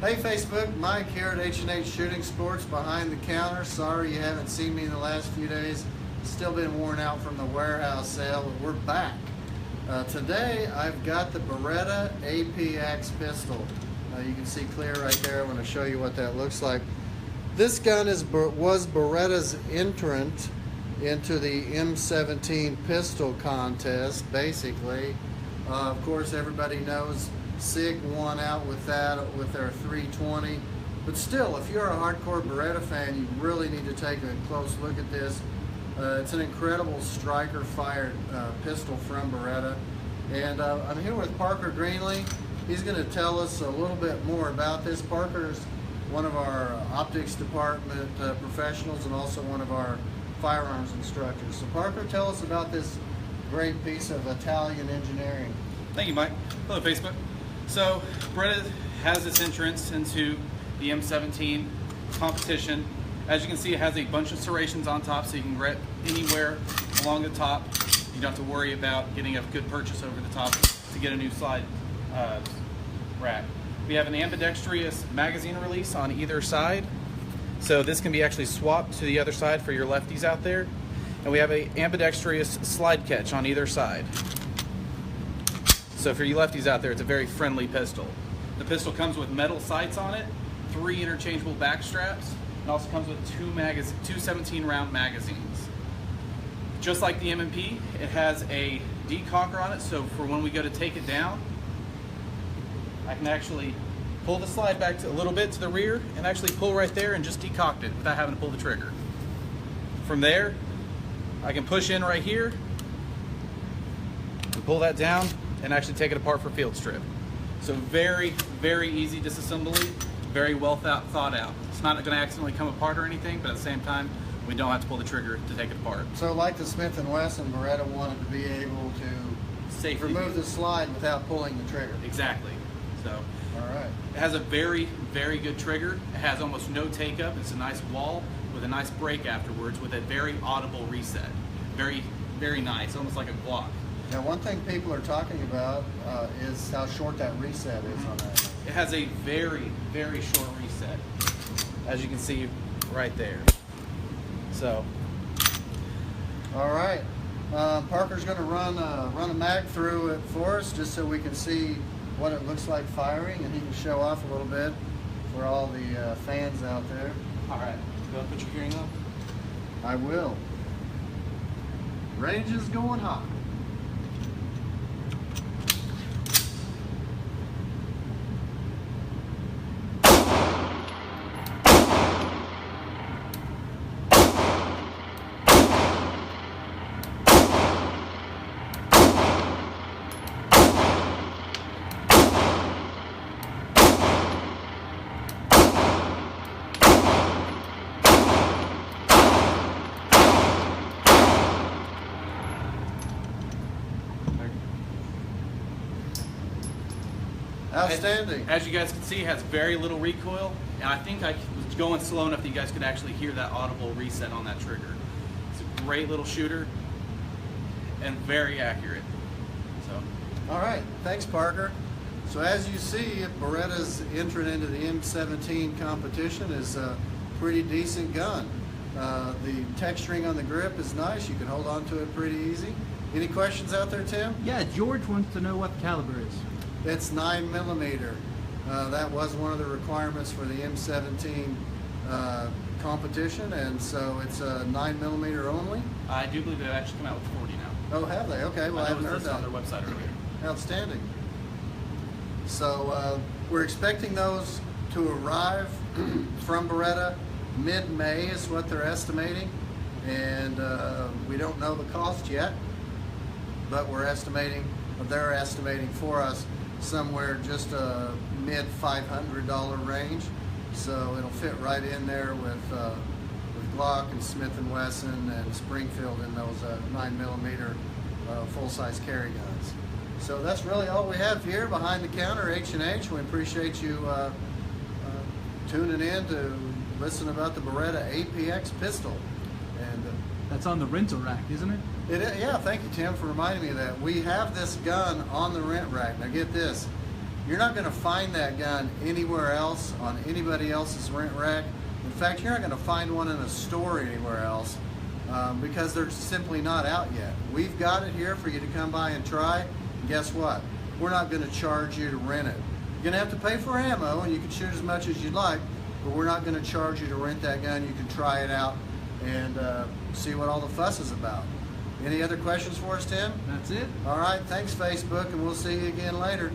Hey Facebook, Mike here at H&H Shooting Sports behind the counter. Sorry you haven't seen me in the last few days. Still been worn out from the warehouse sale, but we're back. Today I've got the Beretta APX pistol. You can see clear right there. I'm going to show you what that looks like. This gun was Beretta's entrant into the M17 pistol contest, basically. Of course, everybody knows SIG won out with that, with their 320. But still, if you're a hardcore Beretta fan, you really need to take a close look at this. It's an incredible striker-fired pistol from Beretta. And I'm here with Parker Greenlee. He's going to tell us a little bit more about this. Parker's one of our optics department professionals and also one of our firearms instructors. So Parker, tell us about this great piece of Italian engineering. Thank you, Mike. Hello, Facebook. So Beretta has its entrance into the M17 competition. As you can see, it has a bunch of serrations on top, so you can grip anywhere along the top. You don't have to worry about getting a good purchase over the top to get a new slide rack. We have an ambidextrous magazine release on either side, so this can be actually swapped to the other side for your lefties out there. And we have an ambidextrous slide catch on either side. So for you lefties out there, it's a very friendly pistol. The pistol comes with metal sights on it, 3 interchangeable back straps, and also comes with two 17-round magazines. Just like the M&P, it has a decocker on it, so for when we go to take it down, I can actually pull the slide back a little bit to the rear and actually pull right there and just decock it without having to pull the trigger. From there, I can push in right here and pull that down and actually take it apart for field strip. So very, very easy disassembly, very well thought out. It's not going to accidentally come apart or anything, but at the same time, we don't have to pull the trigger to take it apart. So like the Smith & Wesson, Beretta wanted to be able to safely remove the slide without pulling the trigger. Exactly. So all right. It has a very, very good trigger. It has almost no take up. It's a nice wall with a nice break afterwards with a very audible reset. Very, very nice, almost like a Glock. Now, one thing people are talking about is how short that reset is on that. It has a very, very short reset, as you can see right there. So, all right, Parker's going to run a mag through it for us, just so we can see what it looks like firing, and he can show off a little bit for all the fans out there. All right, go put your hearing on. I will. Range is going hot. Outstanding. As you guys can see, it has very little recoil, and I think I was going slow enough that you guys could actually hear that audible reset on that trigger. It's a great little shooter and very accurate. So, all right, thanks, Parker. So as you see, Beretta's entrant into the M17 competition is a pretty decent gun. The texturing on the grip is nice. You can hold on to it pretty easy. Any questions out there, Tim? Yeah, George wants to know what the caliber is. It's 9mm. That was one of the requirements for the M17 competition, and so it's a 9mm only. I do believe they've actually come out with 40 now. Oh, have they? Okay, well I haven't heard that. On their website earlier. Outstanding. So we're expecting those to arrive from Beretta mid-May is what they're estimating, and we don't know the cost yet, but we're estimating, they're estimating for us somewhere just a mid $500 range. So it'll fit right in there with Glock and Smith & Wesson and Springfield in those 9mm full-size carry guns. So that's really all we have here behind the counter, H&H. We appreciate you tuning in to listen about the Beretta APX pistol. And that's on the rental rack, isn't it? It is, yeah, thank you, Tim, for reminding me of that. We have this gun on the rent rack. Now get this. You're not going to find that gun anywhere else on anybody else's rent rack. In fact, you're not going to find one in a store anywhere else because they're simply not out yet. We've got it here for you to come by and try. And guess what? We're not going to charge you to rent it. You're going to have to pay for ammo, and you can shoot as much as you'd like, but we're not going to charge you to rent that gun. You can try it out and see what all the fuss is about. Any other questions for us, Tim? That's it. All right, thanks, Facebook, and we'll see you again later.